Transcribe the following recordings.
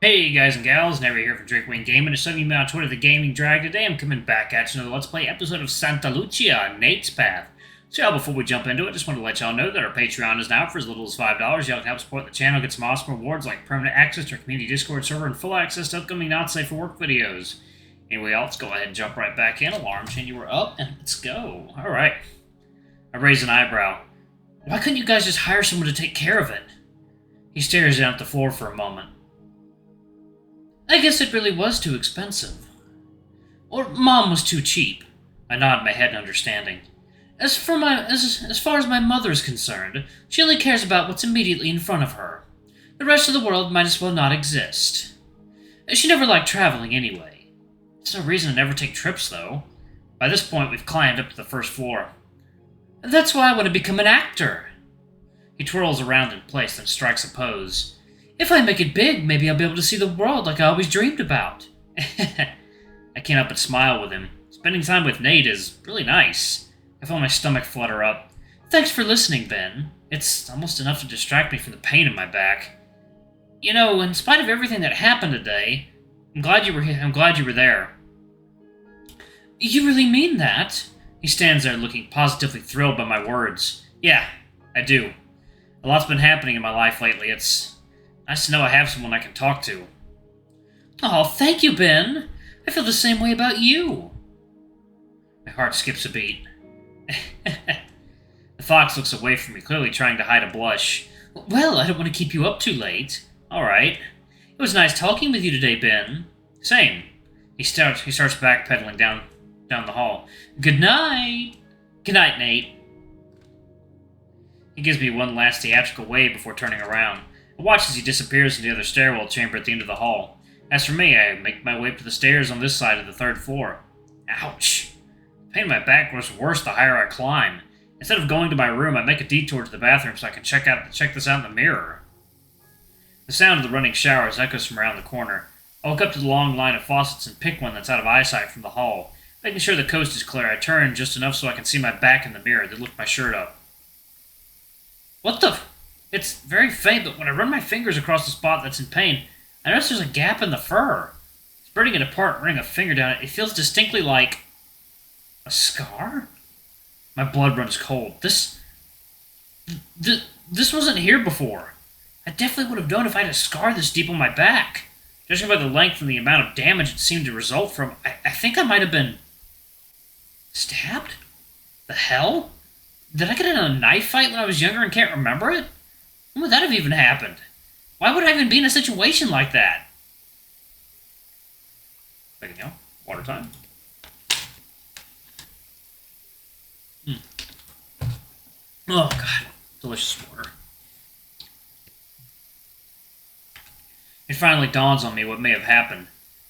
Hey guys and gals, Never here from Drakewing Gaming. It's me on Twitter, the Gaming Drag. Today I'm coming back at you another Let's Play episode of Santa Lucia, Nate's Path. So yeah, before we jump into it, just want to let y'all know that our Patreon is now for as little as $5. Y'all can help support the channel, get some awesome rewards like permanent access to our community Discord server and full access to upcoming not safe for work videos. Anyway, let's go ahead and jump right back in. Alarm chain, you were up, and let's go. Alright. I raise an eyebrow. Why couldn't you guys just hire someone to take care of it? He stares down at the floor for a moment. I guess it really was too expensive. Or Mom was too cheap. I nod my head in understanding. As far as my mother is concerned, she only cares about what's immediately in front of her. The rest of the world might as well not exist. She never liked traveling anyway. There's no reason to never take trips, though. By this point, we've climbed up to the first floor. That's why I want to become an actor. He twirls around in place, then strikes a pose. If I make it big, maybe I'll be able to see the world like I always dreamed about. I can't help but smile with him. Spending time with Nate is really nice. I feel my stomach flutter up. Thanks for listening, Ben. It's almost enough to distract me from the pain in my back. You know, in spite of everything that happened today, I'm glad you were there. You really mean that? He stands there looking positively thrilled by my words. Yeah, I do. A lot's been happening in my life lately. It's nice to know I have someone I can talk to. Oh, thank you, Ben. I feel the same way about you. My heart skips a beat. The fox looks away from me, clearly trying to hide a blush. Well, I don't want to keep you up too late. All right. It was nice talking with you today, Ben. Same. He starts backpedaling down the hall. Good night. Good night, Nate. He gives me one last theatrical wave before turning around. I watch as he disappears in the other stairwell chamber at the end of the hall. As for me, I make my way up to the stairs on this side of the third floor. Ouch! The pain in my back grows worse the higher I climb. Instead of going to my room, I make a detour to the bathroom so I can check this out in the mirror. The sound of the running showers echoes from around the corner. I walk up to the long line of faucets and pick one that's out of eyesight from the hall. Making sure the coast is clear, I turn just enough so I can see my back in the mirror, then lift my shirt up. What the? It's very faint, but when I run my fingers across the spot that's in pain, I notice there's a gap in the fur. Spreading it apart and running a finger down it, it feels distinctly like a scar? My blood runs cold. This wasn't here before. I definitely would have known if I had a scar this deep on my back. Judging by the length and the amount of damage it seemed to result from, I think I might have been stabbed? The hell? Did I get in a knife fight when I was younger and can't remember it? When would that have even happened? Why would I even be in a situation like that? There you go. Water time. Oh, God. Delicious water. It finally dawns on me what may have happened.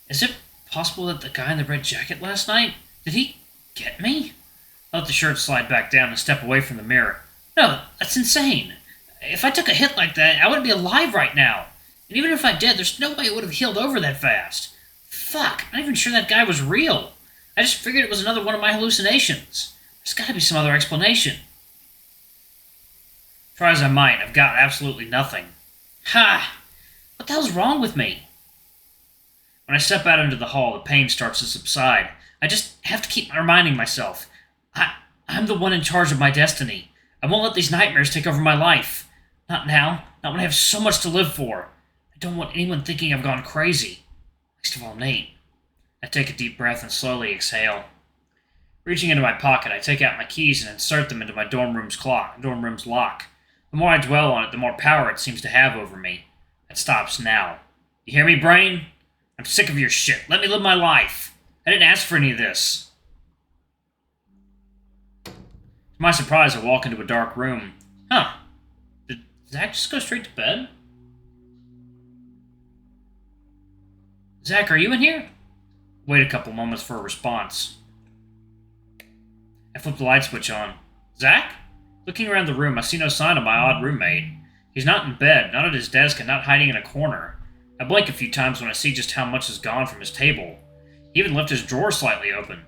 Is it possible that the guy in the red jacket last night, did he get me? I let the shirt slide back down and step away from the mirror. No, that's insane. If I took a hit like that, I wouldn't be alive right now. And even if I did, there's no way it would have healed over that fast. Fuck, I'm not even sure that guy was real. I just figured it was another one of my hallucinations. There's gotta be some other explanation. Try as I might, I've got absolutely nothing. Ha! What the hell's wrong with me? When I step out into the hall, the pain starts to subside. I just have to keep reminding myself. I'm the one in charge of my destiny. I won't let these nightmares take over my life. Not now. Not when I have so much to live for. I don't want anyone thinking I've gone crazy. Least of all, Nate. I take a deep breath and slowly exhale. Reaching into my pocket, I take out my keys and insert them into my dorm room's lock. The more I dwell on it, the more power it seems to have over me. It stops now. You hear me, brain? I'm sick of your shit. Let me live my life. I didn't ask for any of this. To my surprise, I walk into a dark room. Huh. Did Zach just go straight to bed? Zach, are you in here? Wait a couple moments for a response. I flip the light switch on. Zach? Looking around the room, I see no sign of my odd roommate. He's not in bed, not at his desk, and not hiding in a corner. I blink a few times when I see just how much has gone from his table. He even left his drawer slightly open.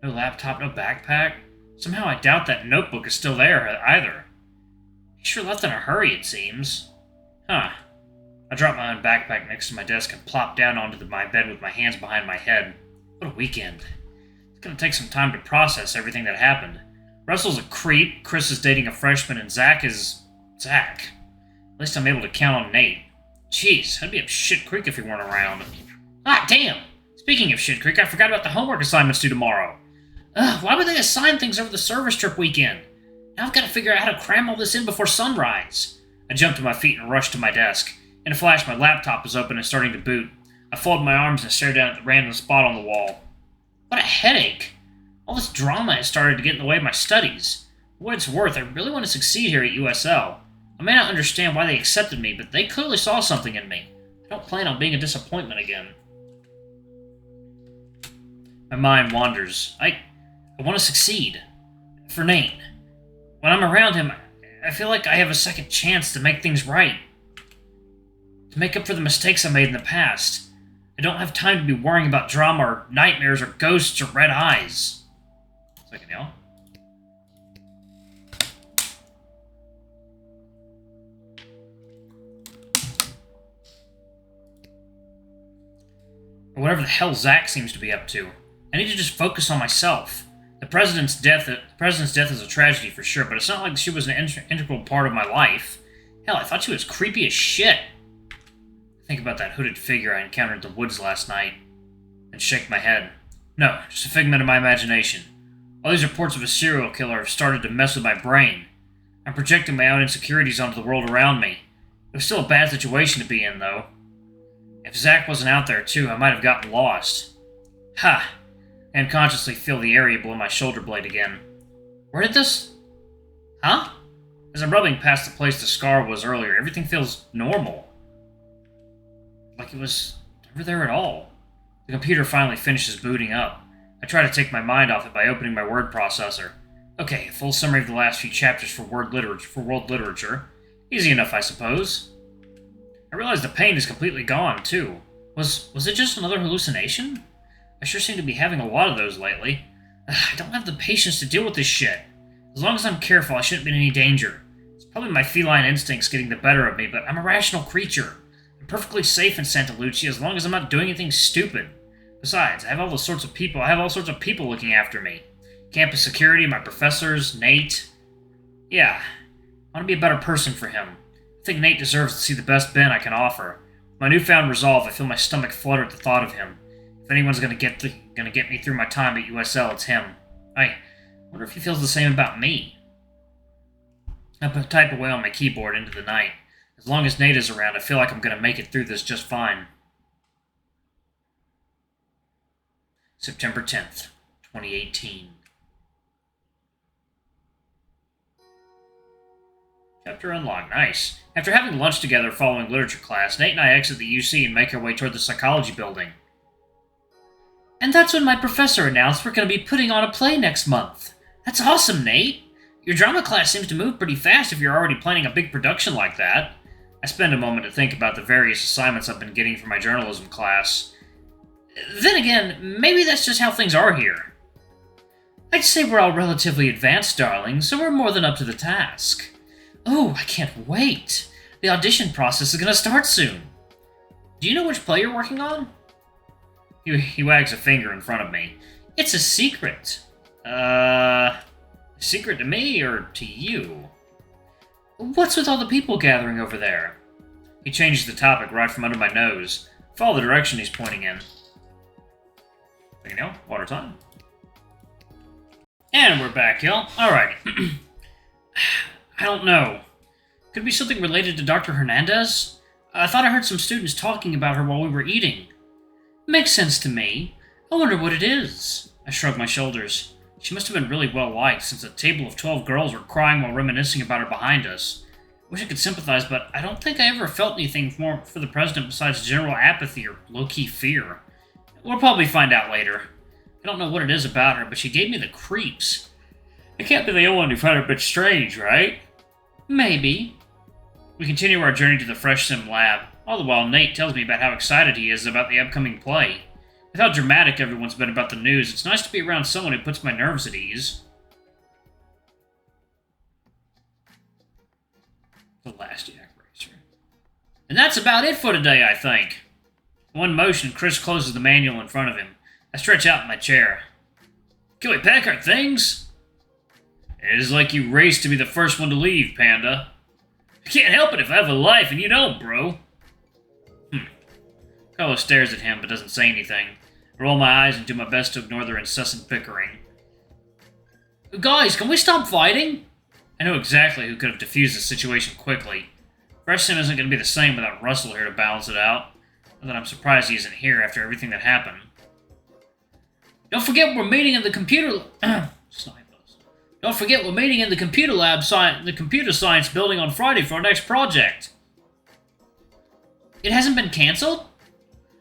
No laptop, no backpack. Somehow I doubt that notebook is still there, either. He sure left in a hurry, it seems. Huh. I dropped my own backpack next to my desk and plopped down onto my bed with my hands behind my head. What a weekend. It's gonna take some time to process everything that happened. Russell's a creep, Chris is dating a freshman, and Zach is... Zach. At least I'm able to count on Nate. Jeez, I'd be up shit creek if he weren't around. Ah, damn! Speaking of shit creek, I forgot about the homework assignments due tomorrow. Why would they assign things over the service trip weekend? Now I've got to figure out how to cram all this in before sunrise. I jumped to my feet and rushed to my desk. In a flash, my laptop was open and starting to boot. I folded my arms and stared down at the random spot on the wall. What a headache! All this drama has started to get in the way of my studies. For what it's worth, I really want to succeed here at USL. I may not understand why they accepted me, but they clearly saw something in me. I don't plan on being a disappointment again. My mind wanders. I want to succeed. For Nate. When I'm around him, I feel like I have a second chance to make things right. To make up for the mistakes I made in the past. I don't have time to be worrying about drama or nightmares or ghosts or red eyes. Second, y'all. Or whatever the hell Zach seems to be up to. I need to just focus on myself. The president's death is a tragedy for sure, but it's not like she was an integral part of my life. Hell, I thought she was creepy as shit. Think about that hooded figure I encountered in the woods last night, and shake my head. No, just a figment of my imagination. All these reports of a serial killer have started to mess with my brain. I'm projecting my own insecurities onto the world around me. It was still a bad situation to be in, though. If Zach wasn't out there, too, I might have gotten lost. Ha! I unconsciously feel the area below my shoulder blade again. Where did this... Huh? As I'm rubbing past the place the scar was earlier, everything feels normal. Like it was never there at all. The computer finally finishes booting up. I try to take my mind off it by opening my word processor. Okay, a full summary of the last few chapters for world literature. Easy enough, I suppose. I realize the pain is completely gone, too. Was it just another hallucination? I sure seem to be having a lot of those lately. I don't have the patience to deal with this shit. As long as I'm careful, I shouldn't be in any danger. It's probably my feline instincts getting the better of me, but I'm a rational creature. I'm perfectly safe in Santa Lucia as long as I'm not doing anything stupid. Besides, I have all sorts of people looking after me. Campus security, my professors, Nate. Yeah, I want to be a better person for him. I think Nate deserves to see the best Ben I can offer. With my newfound resolve, I feel my stomach flutter at the thought of him. If anyone's gonna get me through my time at USL, it's him. I wonder if he feels the same about me. I type away on my keyboard into the night. As long as Nate is around, I feel like I'm gonna make it through this just fine. September 10th, 2018. Chapter unlocked. Nice. After having lunch together following literature class, Nate and I exit the UC and make our way toward the psychology building. And that's when my professor announced we're going to be putting on a play next month. That's awesome, Nate. Your drama class seems to move pretty fast if you're already planning a big production like that. I spend a moment to think about the various assignments I've been getting for my journalism class. Then again, maybe that's just how things are here. I'd say we're all relatively advanced, darling, so we're more than up to the task. Oh, I can't wait. The audition process is going to start soon. Do you know which play you're working on? He wags a finger in front of me. It's a secret. Secret to me or to you? What's with all the people gathering over there? He changes the topic right from under my nose. Follow the direction he's pointing in. You know, water time. And we're back, y'all. Alright. I don't know. Could it be something related to Dr. Hernandez? I thought I heard some students talking about her while we were eating. Makes sense to me. I wonder what it is. I shrugged my shoulders. She must have been really well liked, since a table of 12 girls were crying while reminiscing about her behind us. I wish I could sympathize, but I don't think I ever felt anything more for the president besides general apathy or low-key fear. We'll probably find out later. I don't know what it is about her, but she gave me the creeps. I can't be the only one who found her a bit strange, right? Maybe. We continue our journey to the Fresh Sim lab. All the while, Nate tells me about how excited he is about the upcoming play. With how dramatic everyone's been about the news, it's nice to be around someone who puts my nerves at ease. The last Yak Racer. And that's about it for today, I think. In one motion, Chris closes the manual in front of him. I stretch out in my chair. Can we pack our things? It is like you race to be the first one to leave, Panda. I can't help it if I have a life and you don't, bro. Carlos stares at him but doesn't say anything. I roll my eyes and do my best to ignore their incessant bickering. Guys, can we stop fighting? I know exactly who could have diffused the situation quickly. Fresh Sim isn't going to be the same without Russell here to balance it out. Not that I'm surprised he isn't here after everything that happened. Don't forget we're meeting in the computer... Don't forget we're meeting in the computer lab the computer science building on Friday for our next project. It hasn't been cancelled?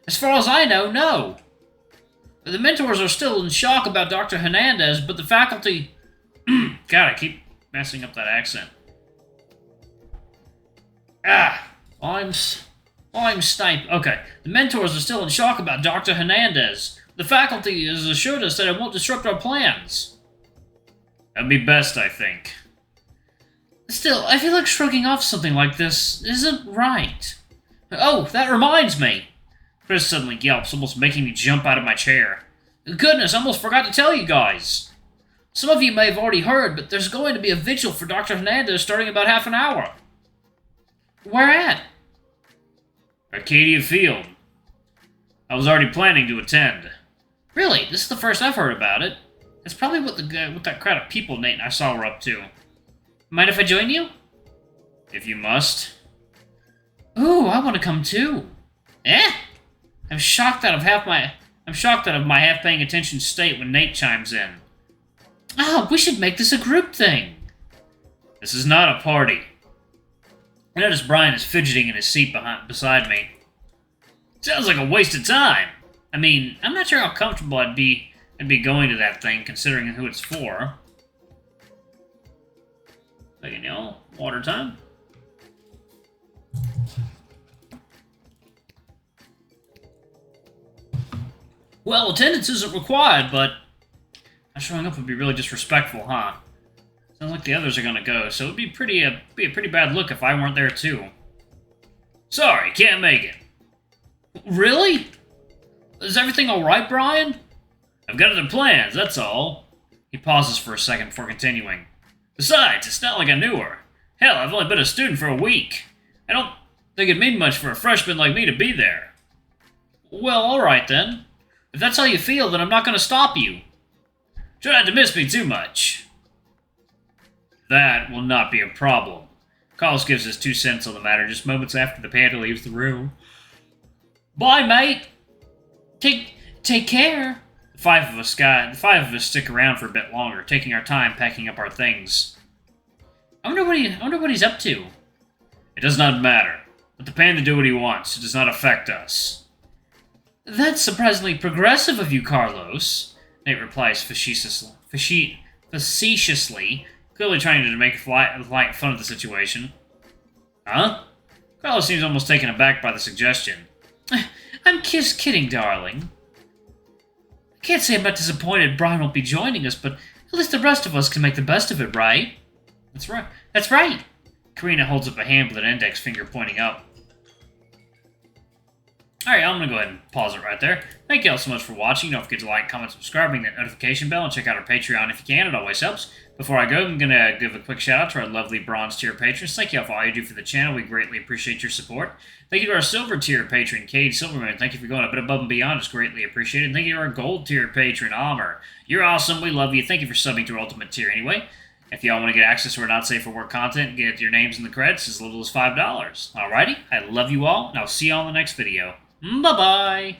As far as I know, no. The mentors are still in shock about Dr. Hernandez, but the faculty... God, I keep messing up that accent. I'm sniped. Okay. The mentors are still in shock about Dr. Hernandez. The faculty has assured us that it won't disrupt our plans. That'd be best, I think. Still, I feel like shrugging off something like this isn't right. Oh, that reminds me. Chris suddenly yelps, almost making me jump out of my chair. Goodness, I almost forgot to tell you guys. Some of you may have already heard, but there's going to be a vigil for Dr. Hernandez starting in about half an hour. Where at? Arcadia Field. I was already planning to attend. Really? This is the first I've heard about it. That's probably what that crowd of people Nate and I saw were up to. Mind if I join you? If you must. Ooh, I want to come too. Eh? I'm shocked out of my half paying attention state when Nate chimes in. Oh, we should make this a group thing. This is not a party. I notice Brian is fidgeting in his seat beside me. Sounds like a waste of time. I mean, I'm not sure how comfortable I'd be going to that thing, considering who it's for. Like, you know, water time. Well, attendance isn't required, but not showing up would be really disrespectful, huh? Sounds like the others are gonna go, so it'd be a pretty bad look if I weren't there too. Sorry, can't make it. Really? Is everything alright, Brian? I've got other plans, that's all. He pauses for a second before continuing. Besides, it's not like I knew her. Hell, I've only been a student for a week. I don't think it'd mean much for a freshman like me to be there. Well, alright then. If that's how you feel, then I'm not gonna stop you. Try not to miss me too much. That will not be a problem. Carlos gives his 2 cents on the matter just moments after the panda leaves the room. Bye, mate. Take care. The five of us stick around for a bit longer, taking our time packing up our things. I wonder what he's up to. It does not matter. Let the panda do what he wants. It does not affect us. That's surprisingly progressive of you, Carlos. Nate replies facetiously, clearly trying to make light fun of the situation. Huh? Carlos seems almost taken aback by the suggestion. I'm just kidding, darling. I can't say I'm not disappointed Brian won't be joining us, but at least the rest of us can make the best of it, right? That's right. That's right! Karina holds up a hand with an index finger pointing up. Alright, I'm going to go ahead and pause it right there. Thank you all so much for watching. Don't forget to like, comment, subscribe, ring that notification bell, and check out our Patreon if you can. It always helps. Before I go, I'm going to give a quick shout out to our lovely bronze tier patrons. Thank you all for all you do for the channel. We greatly appreciate your support. Thank you to our silver tier patron, Cade Silverman. Thank you for going a bit above and beyond. It's greatly appreciated. Thank you to our gold tier patron, Almer. You're awesome. We love you. Thank you for subbing to our ultimate tier anyway. If y'all want to get access to our not safe for work content and get your names in the credits as little as $5. Alrighty, I love you all, and I'll see y'all in the next video. Bye-bye!